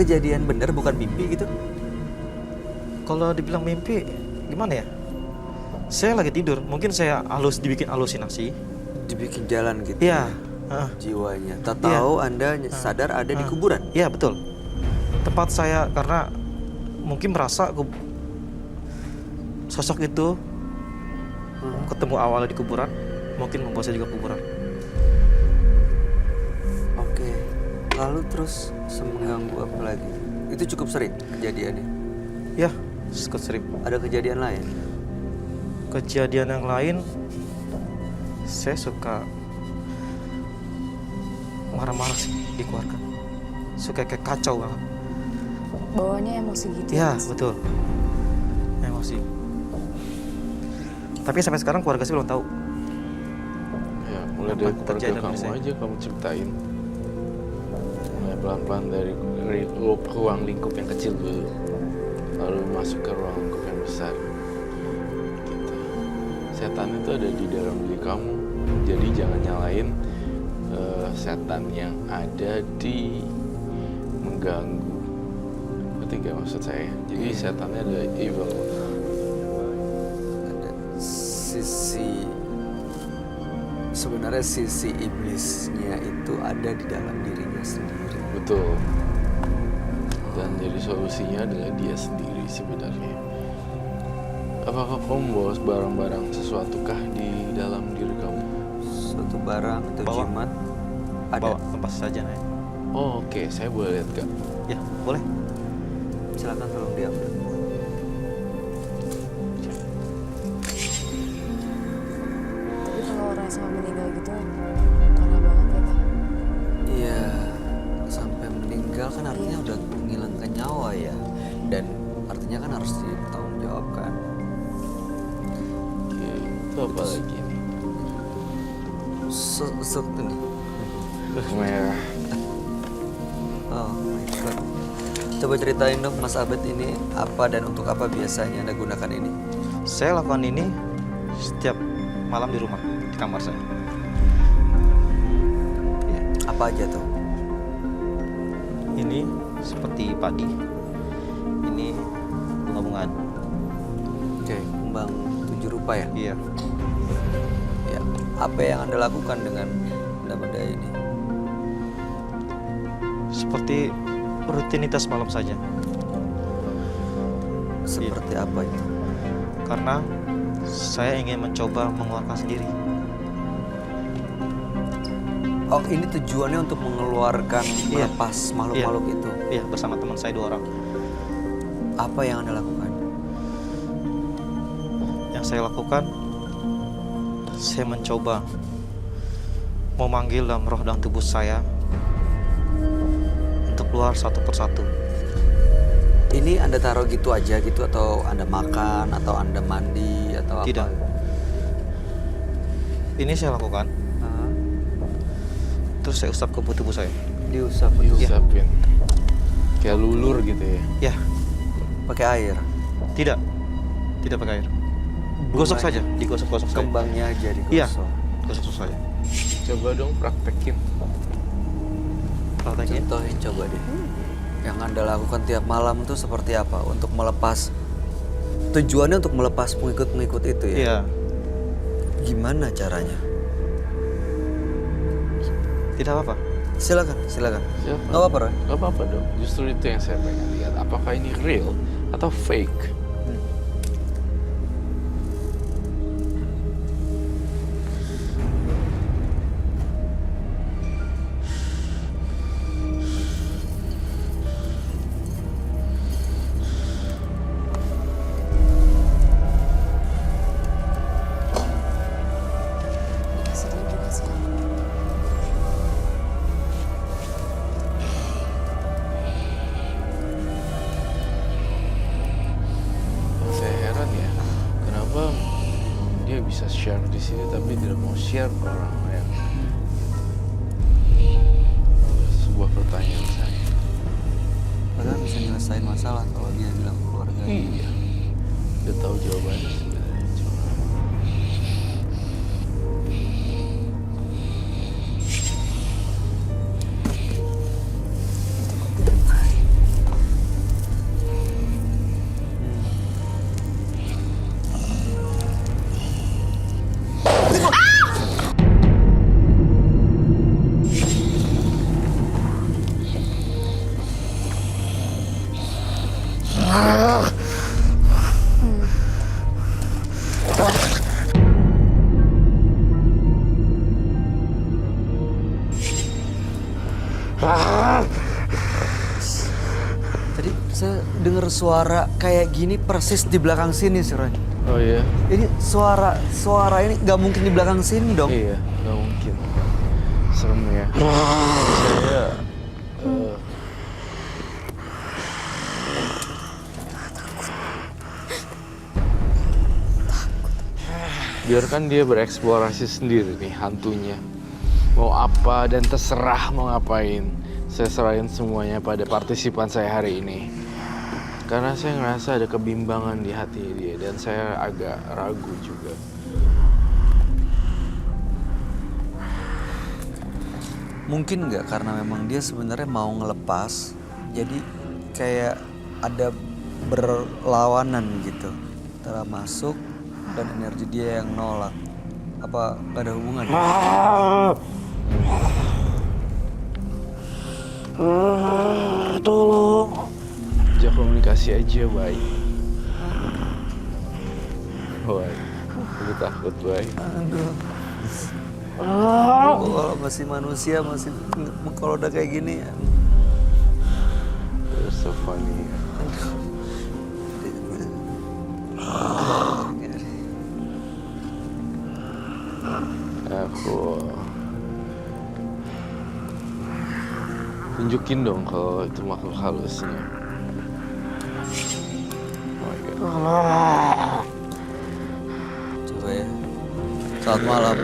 kejadian bener bukan mimpi gitu? Kalau dibilang mimpi, gimana ya? Saya lagi tidur, mungkin saya dibikin halusinasi. Dibikin jalan gitu. Iya. Jiwanya. Tak tahu Anda sadar ada di kuburan. Iya betul. Tepat saya karena mungkin merasa sosok itu ketemu awalnya di kuburan, mungkin membawa saya juga kuburan. Oke. Lalu terus mengganggu apa lagi? Itu cukup sering kejadiannya? Ya, cukup sering. Ada kejadian lain? Kejadian yang lain, saya suka marah-marah sih di keluarga. Suka kayak kacau banget. Bawaannya emosi gitu Ya, Mas? betul. Emosi. Tapi sampai sekarang keluarga saya belum tahu. Ya, mulai dari Apa keluarga kejadian kamu saya? aja kamu ceritain. Mulai pelan-pelan dari ruang lingkup yang kecil dulu, lalu masuk ke ruang lingkup yang besar. Gitu. Setan itu ada di dalam diri kamu, jadi jangan nyalain setan yang ada di mengganggu. Ngerti gak maksud saya? Jadi setannya ada evil. Ada sebenarnya sisi iblisnya itu ada di dalam dirinya sendiri. Betul. Dan jadi solusinya adalah dia sendiri sebenarnya. Apakah kamu membawa barang-barang sesuatukah di dalam diri kamu? Suatu barang atau Bawa. jimat ada. Bawa lepas saja Nay. Oh, oke, saya boleh lihat gak? Ya, boleh. Silakan tolong diambil. Tapi kalau orang sama meninggal gitu parah banget ya Pak? Iya, sampai meninggal kan artinya udah menghilangkan nyawa ya. Dan artinya kan harus dipertanggungjawabkan. Oke, itu apa lagi nih? Ini. Merah. Oh my god. Coba ceritain dong Mas Abed, ini apa dan untuk apa biasanya Anda gunakan ini? Saya lakukan ini setiap malam di rumah, di kamar saya. Ya. Apa aja tuh? Ini seperti padi. Ini bunga-bungaan. Oke, kembang 7 rupa ya? Iya. Ya. Apa yang Anda lakukan dengan benda-benda ini? Seperti rutinitas malam saja. Seperti apa itu? Karena saya ingin mencoba mengeluarkan sendiri. Oh, ini tujuannya untuk mengeluarkan, Iya. melepas makhluk-makhluk itu. Iya, bersama teman saya 2 orang. Apa yang Anda lakukan? Yang saya lakukan, saya mencoba memanggil dalam roh dan tubuh saya untuk keluar satu persatu. Ini Anda taruh gitu aja gitu, atau Anda makan, atau Anda mandi, atau Tidak. apa? Ini saya lakukan, Hah? terus saya usap ke tubuh saya. Diusap betul. Diusapin. Kayak lulur gitu ya. Ya, Pakai air. tidak pakai air. Gosok Bunganya. saja, digosok-gosok saja. Kembangnya aja digosok. Iya, gosok saja. Coba dong praktekin. Prakteknya. Contohin coba deh. Yang Anda lakukan tiap malam tuh seperti apa? Untuk melepas, tujuannya untuk melepas pengikut-pengikut itu ya? Iya, Gimana caranya? tidak apa-apa. Silakan. Siapa? Nggak apa-apa, Roy. Gak apa-apa dong. Justru itu yang saya pengen lihat. Apakah ini real atau fake? Sedih juga sih. Saya heran ya, kenapa dia bisa share di sini tapi tidak mau share ke orang lain. Sebuah pertanyaan saya. Padahal bisa nyelesain masalah kalau dia bilang ke keluarga. Iya, udah tahu jawabannya sebenarnya. Cuma suara kayak gini persis di belakang sini sih, Ron. Oh iya? Ini suara ini nggak mungkin di belakang sini dong. Iya, nggak mungkin. Serem ya. Saya biarkan dia bereksplorasi sendiri nih hantunya. Mau apa dan terserah mau ngapain. Saya serahin semuanya pada partisipan saya hari ini. Karena saya ngerasa ada kebimbangan di hati dia dan saya agak ragu juga. Mungkin nggak karena memang dia sebenarnya mau ngelepas, jadi kayak ada berlawanan gitu antara masuk dan energi dia yang nolak. Apa nggak ada hubungan? Tolong. Ajak komunikasi aja, baik. Baik. Aku takut, baik. Aduh. Kalau masih manusia masih kalau udah kayak gini ya. You're so funny. Aku tunjukin dong kalau itu makhluk halusnya. Oh my God. Coba ya. Selamat malam.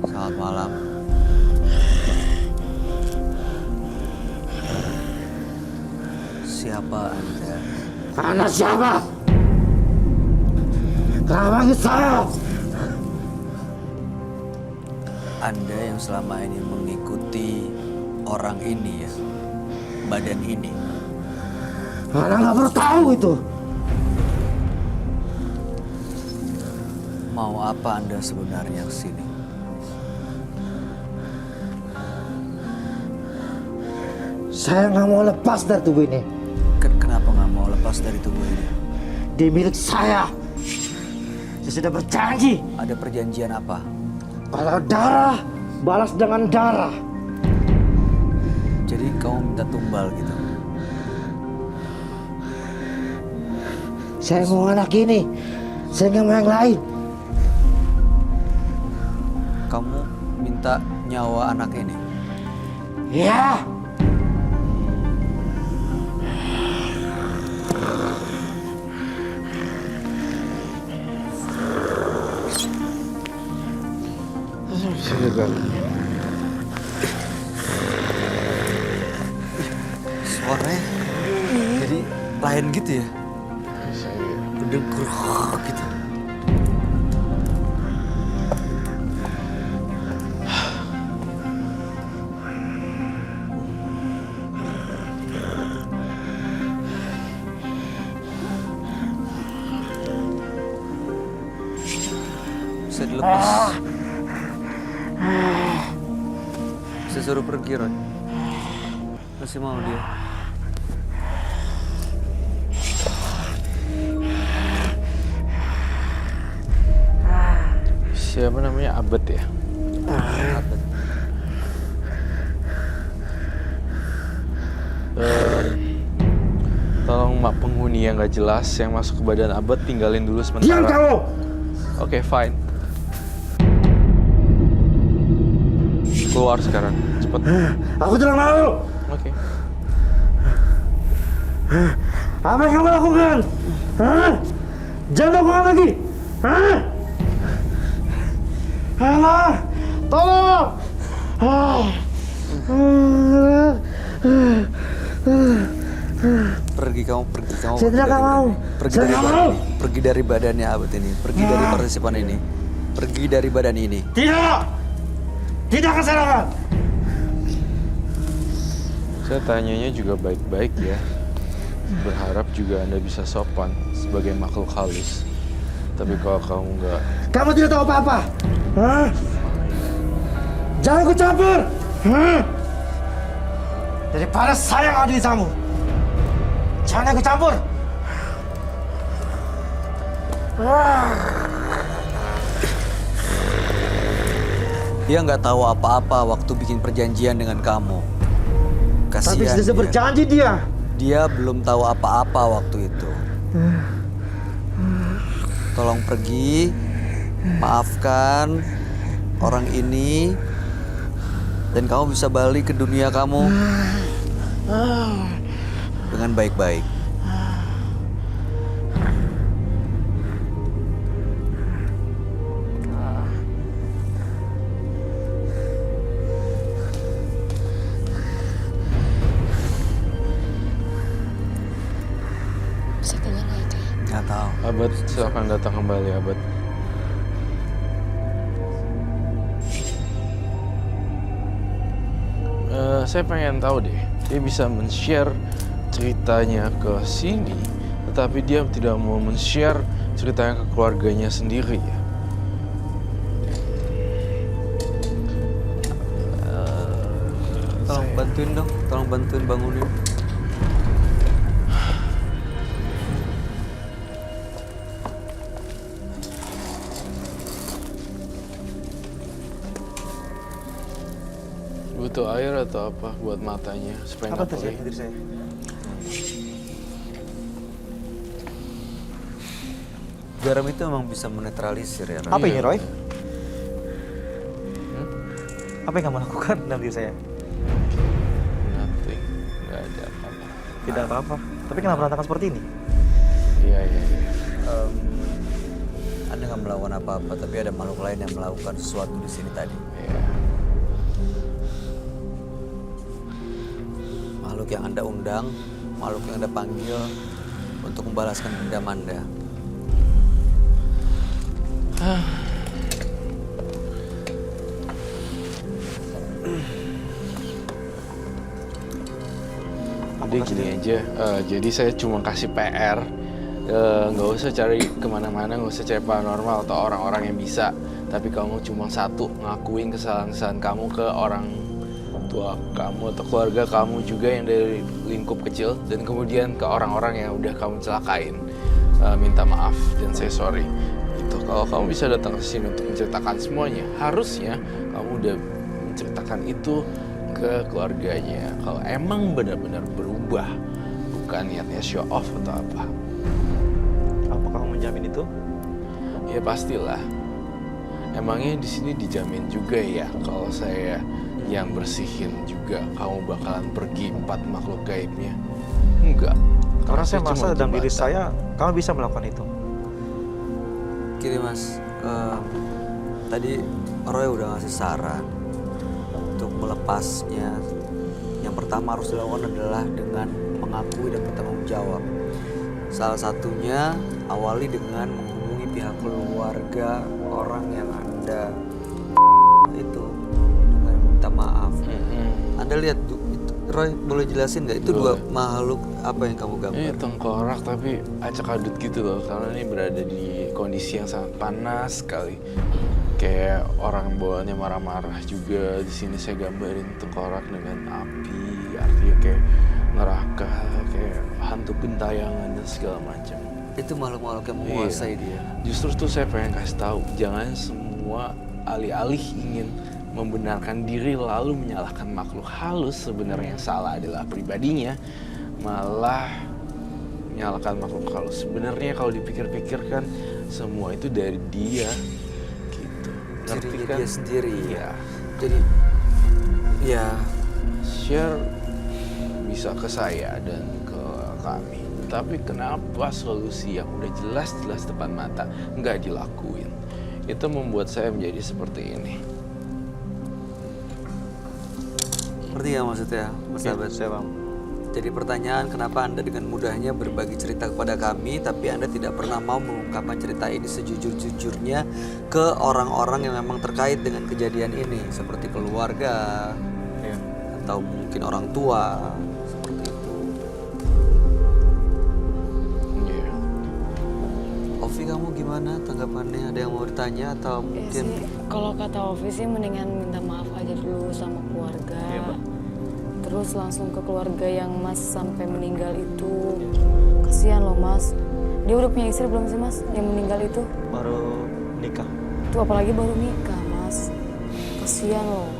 Selamat malam. Siapa Anda? Anak siapa? Kawangi saya. Anda yang selama ini mengikuti orang ini ya, badan ini. Anak nggak perlu tahu itu. Mau apa Anda sebenarnya kesini? Saya nggak mau lepas dari tubuh ini. Kenapa nggak mau lepas dari tubuh ini? Dia milik saya. Saya sudah berjanji. Ada perjanjian apa? Kalau darah, balas dengan darah. Jadi kamu minta tumbal gitu? Saya mau anak ini. Saya nggak mau yang lain. Kamu minta nyawa anak ini? Ya. Silakan. Suaranya jadi lain gitu ya? Saya Udah geruk gitu. Bisa dilepas. Saya suruh pergi, Ron. Masih mau dia. siapa namanya? Abed ya? Abed. Tolong mak penghuni yang nggak jelas yang masuk ke badan Abed tinggalin dulu sementara. Diam kamu! Oke, fine. Keluar sekarang, cepet. Aku tidak mau! Oke. Apa yang kamu lakukan? Hah? Jangan lakukan lagi! Hah? Allah! Tolong! Pergi kamu, pergi kamu. Saya tidak mau. Pergi Saya dari nggak badan mau. ini. Pergi dari badannya Abed ini. Pergi dari partisipan ini. Pergi dari badan ini. Tidak! Tidak akan saya lakukan! Saya tanyanya juga baik-baik ya. Berharap juga Anda bisa sopan sebagai makhluk halus. Tapi kalau kamu nggak... Kamu tidak tahu apa-apa! Hah? Jangan ikut campur! Hah? Daripada saya yang adili kamu! Jangan ikut campur! Dia nggak tahu apa-apa waktu bikin perjanjian dengan kamu. Tapi Kasihan sudah dia. berjanji dia. Dia belum tahu apa-apa waktu itu. Tolong pergi, maafkan orang ini, dan kamu bisa balik ke dunia kamu dengan baik-baik. Bisa keluar nggak itu ya? Nggak tahu. Abad, silakan datang kembali, Abad. Saya pengen tahu deh, dia bisa men-share ceritanya ke sini, tetapi dia tidak mau men-share ceritanya ke keluarganya sendiri ya. Tolong bantuin dong, tolong bantuin bangunin. Butuh air atau apa buat matanya supaya Apa nggak terjadi perih? diri saya? Garam itu emang bisa menetralisir ya, Roy. Apa ini, Roy? Hmm? Apa yang kamu lakukan dalam diri saya? Nothing, nggak ada apa-apa. Tidak apa-apa. Tapi kenapa berantakan seperti ini? Iya. Anda nggak melakukan apa-apa, tapi ada makhluk lain yang melakukan sesuatu di sini tadi. Iya. Makhluk yang Anda undang, makhluk yang Anda panggil untuk membalaskan dendam Anda. Jadi gini aja, jadi saya cuma kasih PR, nggak usah cari kemana-mana, nggak usah cari paranormal atau orang-orang yang bisa. Tapi kamu cuma satu, ngakuin kesalahan-kesalahan kamu ke orang tua kamu atau keluarga kamu juga yang dari lingkup kecil, dan kemudian ke orang-orang yang udah kamu celakain. Minta maaf dan say sorry. Gitu. Kalau kamu bisa datang ke sini untuk menceritakan semuanya, harusnya kamu udah menceritakan itu ke keluarganya. Kalau emang benar-benar berubah, bukan niatnya show off atau apa. Apa kamu menjamin itu? Ya pastilah. Emangnya di sini dijamin juga ya kalau saya yang bersihin juga kamu bakalan pergi 4 makhluk gaibnya? Enggak. Karena saya cuma merasa dalam diri jembatan. saya, kamu bisa melakukan itu. Gini mas, tadi Roy udah ngasih saran untuk melepasnya. Yang pertama harus dilakukan adalah dengan mengakui dan bertanggung jawab. Salah satunya awali dengan menghubungi pihak keluarga orang yang Anda itu dengan minta maaf. Anda lihat tuh, itu, Roy boleh jelasin nggak itu dua Boleh. makhluk apa yang kamu gambar? Ini tengkorak tapi acak adut gitu loh, karena ini berada di kondisi yang sangat panas sekali. Kayak orang bawaannya marah-marah juga. Di sini saya gambarin tengkorak dengan api, artinya kayak neraka, kayak hantu gentayangan dan segala macam. Itu makhluk-makhluk yang menguasai Iya. dia. Justru tuh saya pengen kasih tahu, jangan semua alih-alih ingin membenarkan diri lalu menyalahkan makhluk halus, sebenarnya yang salah adalah pribadinya, malah menyalahkan makhluk halus. Sebenarnya kalau dipikir-pikir kan semua itu dari dia, gitu. Ngerti Dirinya kan? dia sendiri. Iya. Jadi ya Share bisa ke saya dan ke kami. Tapi kenapa solusi yang udah jelas-jelas depan mata nggak dilakuin? Itu membuat saya menjadi seperti ini. ngerti ya maksudnya Mas Iya, Abed? saya paham. Jadi pertanyaan kenapa Anda dengan mudahnya berbagi cerita kepada kami tapi Anda tidak pernah mau mengungkapkan cerita ini sejujur-jujurnya ke orang-orang yang memang terkait dengan kejadian ini seperti keluarga Iya. atau mungkin orang tua seperti itu. Iya. Ovi kamu gimana tanggapannya? Ada yang mau ditanya atau Ya mungkin sih, kalau kata Ovi sih mendingan minta maaf aja dulu sama keluarga. Iya, Mbak. Terus langsung ke keluarga yang Mas sampai meninggal itu. Kasihan loh Mas. Dia udah punya istri belum sih Mas yang meninggal itu? Baru nikah. Itu apalagi baru nikah Mas. Kasian loh.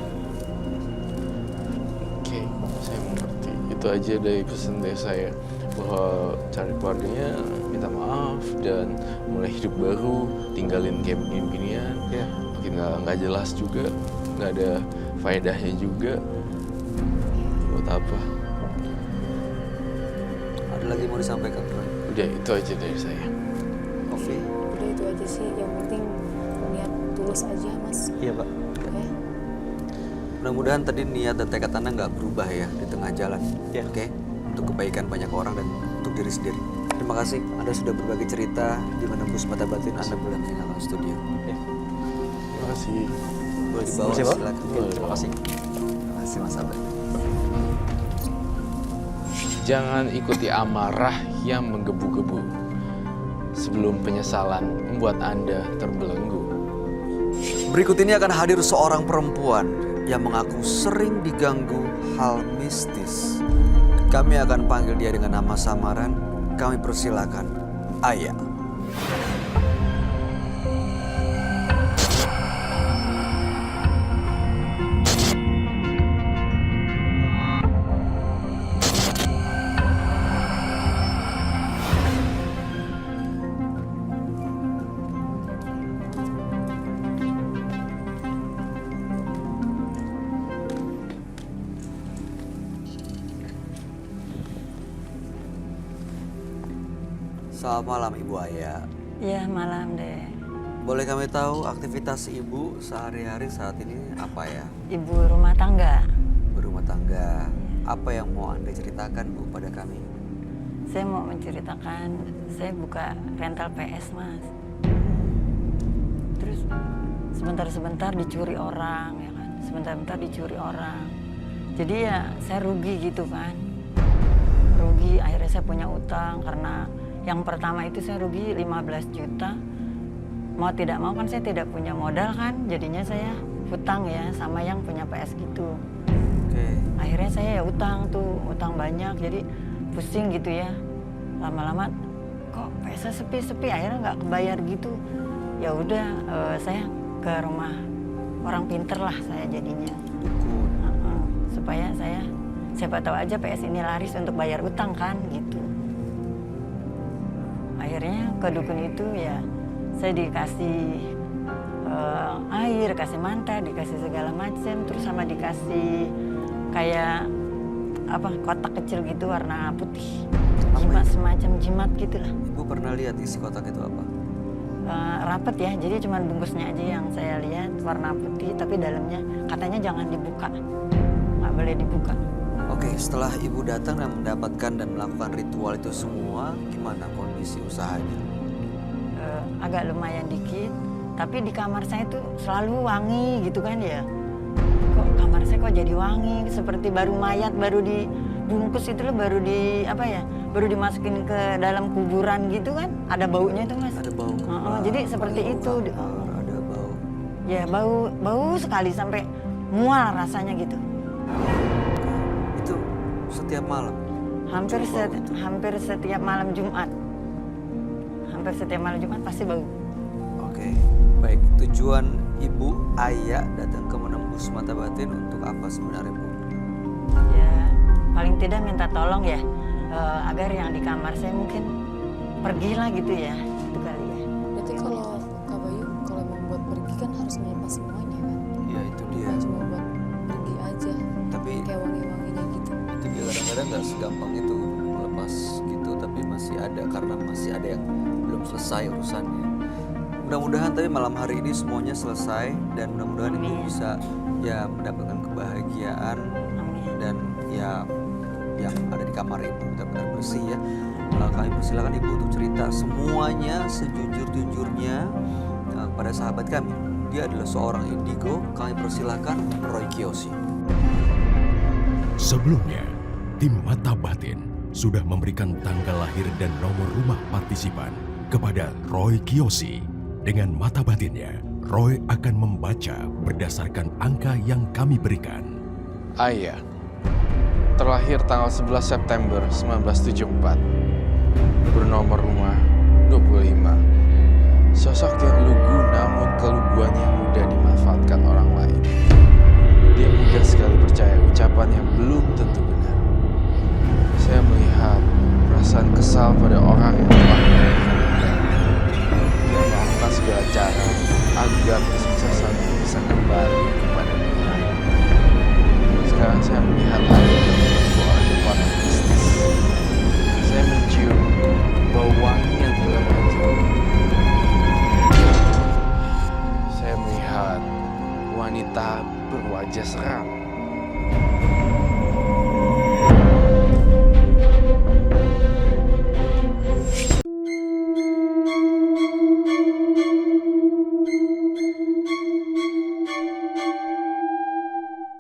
Oke, saya mengerti. Itu aja dari pesan dari saya, bahwa cari keluarganya, minta maaf, dan mulai hidup baru, tinggalin kayak begini-beginian. Ya. Makin nggak jelas juga, nggak ada faedahnya juga. Buat apa? Ada lagi mau disampaikan, Roy? Udah, itu aja dari saya. Oke. Udah itu aja sih, yang penting niat tulus aja Mas. Iya, Pak. Oke. Mudah-mudahan tadi niat dan tekad Anda nggak berubah ya di tengah jalan. Ya. Oke? Untuk kebaikan banyak orang dan untuk diri sendiri. Terima kasih Anda sudah berbagi cerita di menembus mata batin Anda boleh meninggalkan studio. Terima kasih. Boleh dibawa, Terima kasih, Pak. silakan. Oke, terima kasih. Terima kasih Mas Abed. Jangan ikuti amarah yang menggebu-gebu sebelum penyesalan membuat Anda terbelenggu. Berikut ini akan hadir seorang perempuan yang mengaku sering diganggu hal mistis. Kami akan panggil dia dengan nama samaran. Kami persilakan Aya. Selamat malam Ibu Aya. Ya malam deh. Boleh kami tahu aktivitas Ibu sehari-hari saat ini apa ya? Ibu rumah tangga. Berumah tangga. Apa yang mau Anda ceritakan Bu pada kami? Saya mau menceritakan, saya buka rental PS Mas. Terus sebentar-sebentar dicuri orang ya kan. Sebentar-sebentar dicuri orang. Jadi ya saya rugi gitu kan. Rugi, akhirnya saya punya utang karena yang pertama itu saya rugi 15 juta. Mau tidak mau kan saya tidak punya modal kan. Jadinya saya hutang ya sama yang punya PS gitu. Oke. Akhirnya saya ya utang tuh, utang banyak. Jadi pusing gitu ya. Lama-lama kok PS sepi-sepi, akhirnya nggak kebayar gitu. Ya udah saya ke rumah orang pinter lah saya jadinya. Supaya saya siapa tahu aja PS ini laris untuk bayar utang kan gitu. Akhirnya ke dukun itu ya saya dikasih air, kasih manta, dikasih segala macam, terus sama dikasih kayak apa kotak kecil gitu warna putih, jimat semacam jimat gitulah. Ibu pernah lihat isi kotak itu apa? Rapet ya, jadi cuma bungkusnya aja yang saya lihat warna putih, tapi dalamnya katanya jangan dibuka, nggak boleh dibuka. Oke, setelah Ibu datang dan mendapatkan dan melakukan ritual itu semua, gimana kondisi usahanya? Agak lumayan dikit, tapi di kamar saya tuh selalu wangi gitu kan ya. Kok kamar saya kok jadi wangi, seperti baru mayat, baru dibungkus itu loh, baru di apa ya, baru dimasukin ke dalam kuburan gitu kan, ada baunya itu Mas. Ada bau kembar, Jadi seperti bau itu. kamar, ada bau. Ya bau sekali sampai mual rasanya gitu. Itu setiap malam? Hampir Muncul bau itu? hampir setiap malam Jumat. Hampir setiap malam Jumat pasti bau. Oke, baik. Tujuan Ibu Aya datang ke menembus mata batin untuk apa sebenarnya Bu? Ya paling tidak minta tolong ya agar yang di kamar saya mungkin pergilah gitu ya, itu kali ya. Berarti kalau Kak Bayu kalau mau buat pergi kan harus melepas semuanya kan? Ya itu dia. Bukan cuma buat pergi aja, Tapi kayak wangi-wanginya gitu. itu dia kadang-kadang nggak segampang itu melepas gitu, tapi masih ada karena masih ada yang belum selesai urusannya. Mudah-mudahan tapi malam hari ini semuanya selesai dan mudah-mudahan Ibu Amin. bisa ya mendapatkan kebahagiaan Amin. dan ya yang ada di kamar Ibu benar-benar bersih ya. Kami persilakan Ibu untuk cerita semuanya sejujur-jujurnya kepada sahabat kami. Dia adalah seorang indigo. Kami persilakan Roy Kiyoshi. Sebelumnya, tim Mata Batin sudah memberikan tanggal lahir dan nomor rumah partisipan kepada Roy Kiyoshi. Dengan mata batinnya, Roy akan membaca berdasarkan angka yang kami berikan. Aya, terlahir tanggal 11 September 1974, bernomor rumah 25. Sosok yang lugu namun keluguannya mudah dimahami. memanfaatkan orang lain. Dia mudah sekali percaya ucapan yang belum tentu benar. Saya melihat perasaan kesal pada orang yang telah merugikan dia. Dia melakukan segala cara agar kesuksesan bisa kembali kepada dia. Sekarang saya melihat ada sebuah kekuatan mistis. Saya mencium bau wangi yang telah menghancurkan. Saya melihat wanita berwajah seram.